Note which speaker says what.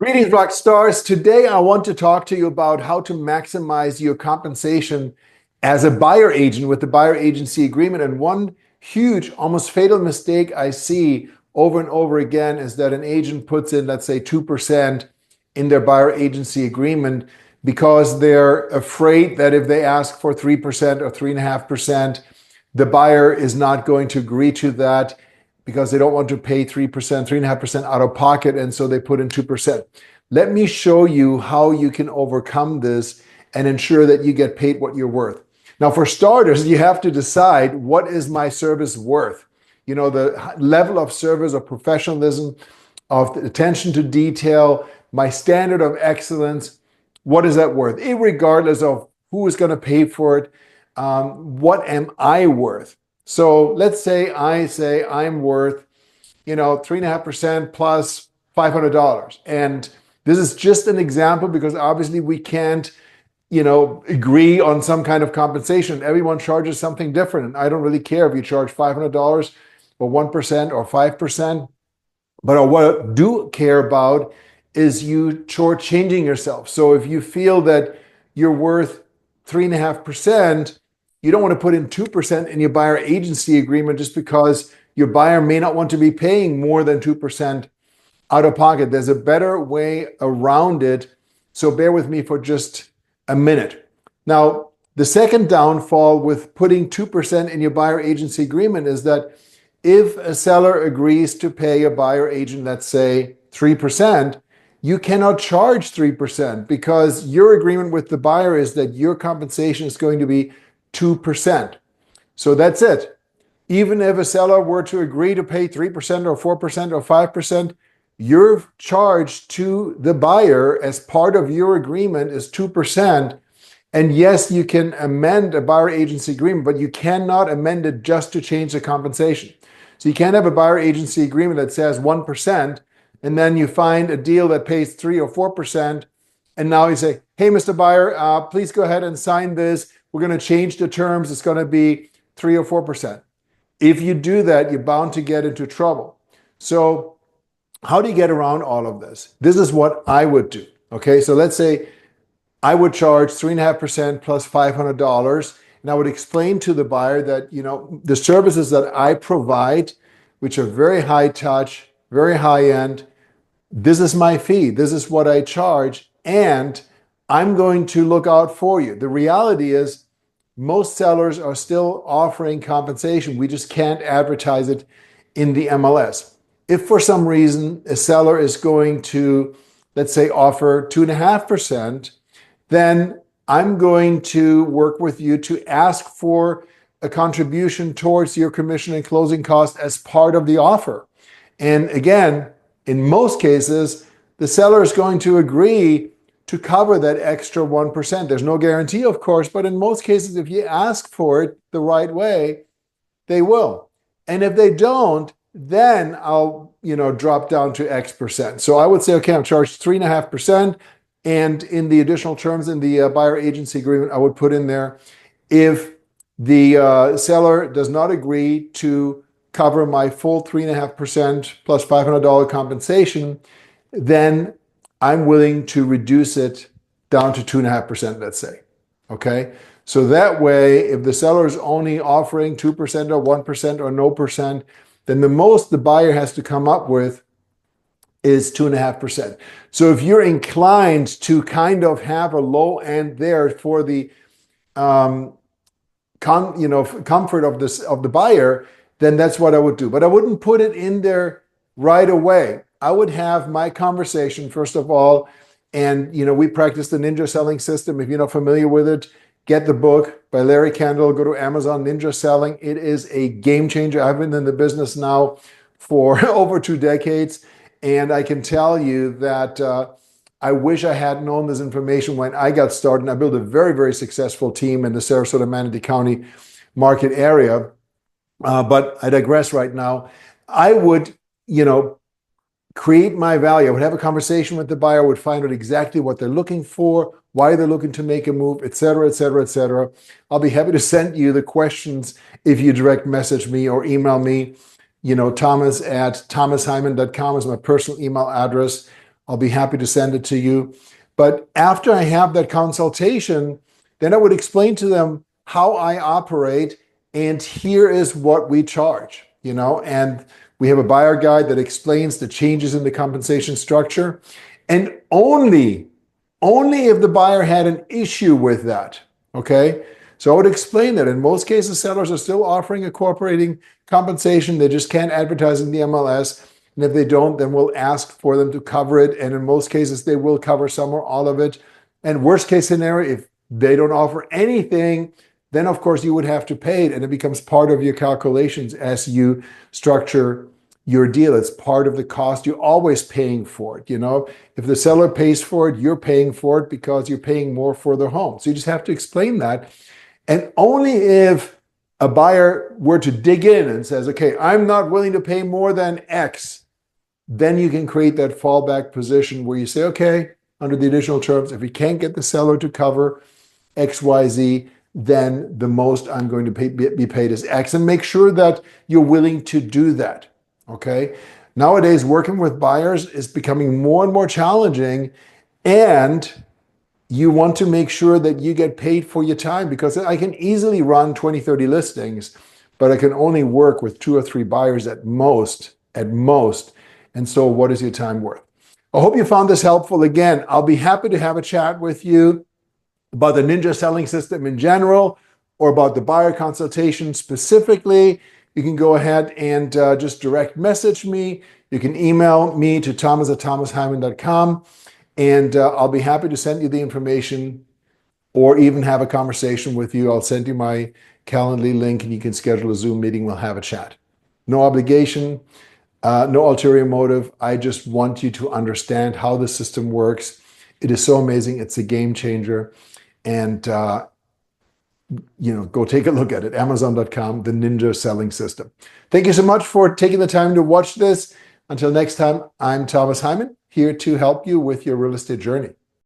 Speaker 1: Greetings, rock stars. Today, I want to talk to you about how to maximize your compensation as a buyer agent with the buyer agency agreement. And one huge, almost fatal mistake I see over and over again is that an agent puts in, let's say, 2% in their buyer agency agreement because they're afraid that if they ask for 3% or 3.5%, the buyer is not going to agree to that because they don't want to pay 3%, 3.5% out of pocket, and so they put in 2%. Let me show you how you can overcome this and ensure that you get paid what you're worth. Now, for starters, you have to decide, what is my service worth? You know, the level of service, of professionalism, of attention to detail, my standard of excellence, what is that worth? Irregardless of who is going to pay for it, what am I worth? So let's say I'm worth, 3.5% plus $500. And this is just an example because obviously we can't, agree on some kind of compensation. Everyone charges something different. And I don't really care if you charge $500 or 1% or 5%. But what I do care about is you shortchanging yourself. So if you feel that you're worth 3.5%, you don't want to put in 2% in your buyer agency agreement just because your buyer may not want to be paying more than 2% out of pocket. There's a better way around it. So bear with me for just a minute. Now, the second downfall with putting 2% in your buyer agency agreement is that if a seller agrees to pay a buyer agent, let's say 3%, you cannot charge 3% because your agreement with the buyer is that your compensation is going to be 2%. So that's it. Even if a seller were to agree to pay 3% or 4% or 5%, your charge to the buyer as part of your agreement is 2%. And yes, you can amend a buyer agency agreement, but you cannot amend it just to change the compensation. So you can't have a buyer agency agreement that says 1%, and then you find a deal that pays 3 or 4%, and now you say, hey, Mr. Buyer, please go ahead and sign this. We're going to change the terms. It's going to be 3 or 4%. If you do that, you're bound to get into trouble. So how do you get around all of this? This is what I would do. Okay, so let's say I would charge 3.5% plus $500. And I would explain to the buyer that, the services that I provide, which are very high touch, very high end, this is my fee. This is what I charge. And I'm going to look out for you. The reality is most sellers are still offering compensation. We just can't advertise it in the MLS. If for some reason a seller is going to, let's say, offer 2.5%, then I'm going to work with you to ask for a contribution towards your commission and closing costs as part of the offer. And again, in most cases, the seller is going to agree to cover that extra 1%. There's no guarantee, of course, but in most cases, if you ask for it the right way, they will. And if they don't, then I'll, drop down to X%. So I would say, okay, I'm charged 3.5%. And in the additional terms in the buyer agency agreement, I would put in there, if the seller does not agree to cover my full 3.5% plus $500 compensation, then I'm willing to reduce it down to 2.5%, let's say. Okay. So that way, if the seller is only offering 2% or 1% or no percent, then the most the buyer has to come up with is 2.5%. So if you're inclined to kind of have a low end there for the comfort of the buyer, then that's what I would do. But I wouldn't put it in there right away. I would have my conversation first of all, and we practice the Ninja Selling System. If you're not familiar with it, get the book by Larry Kendall. Go to Amazon, Ninja Selling. It is a game changer. I've been in the business now for over 2 decades. And I can tell you that I wish I had known this information when I got started. And I built a very, very successful team in the Sarasota, Manatee County market area. But I digress right now. I would, create my value. I would have a conversation with the buyer, would find out exactly what they're looking for, why they're looking to make a move, et cetera, et cetera, et cetera. I'll be happy to send you the questions if you direct message me or email me. Thomas@thomashyman.com is my personal email address. I'll be happy to send it to you. But after I have that consultation, then I would explain to them how I operate, and here is what we charge, and we have a buyer guide that explains the changes in the compensation structure. And only if the buyer had an issue with that, okay? So I would explain that in most cases, sellers are still offering incorporating compensation. They just can't advertise in the MLS. And if they don't, then we'll ask for them to cover it. And in most cases, they will cover some or all of it. And worst case scenario, if they don't offer anything, then of course you would have to pay it, and it becomes part of your calculations as you structure your deal. It's part of the cost. You're always paying for it. If the seller pays for it, you're paying for it because you're paying more for their home. So you just have to explain that. And only if a buyer were to dig in and says, okay, I'm not willing to pay more than X, then you can create that fallback position where you say, okay, under the additional terms, if we can't get the seller to cover XYZ, then the most I'm going to be paid is X, and make sure that you're willing to do that, okay? Nowadays, working with buyers is becoming more and more challenging, and you want to make sure that you get paid for your time, because I can easily run 20, 30 listings, but I can only work with 2 or 3 buyers at most. And so what is your time worth? I hope you found this helpful. Again, I'll be happy to have a chat with you about the Ninja selling system in general, or about the buyer consultation specifically. You can go ahead and just direct message me. You can email me to thomas@thomashyman.com, and I'll be happy to send you the information or even have a conversation with you. I'll send you my Calendly link, and you can schedule a Zoom meeting. We'll have a chat. No obligation, no ulterior motive. I just want you to understand how the system works. It is so amazing. It's a game changer. And go take a look at it. Amazon.com, the Ninja selling system. Thank you so much for taking the time to watch this. Until next time, I'm Thomas Hyman, here to help you with your real estate journey.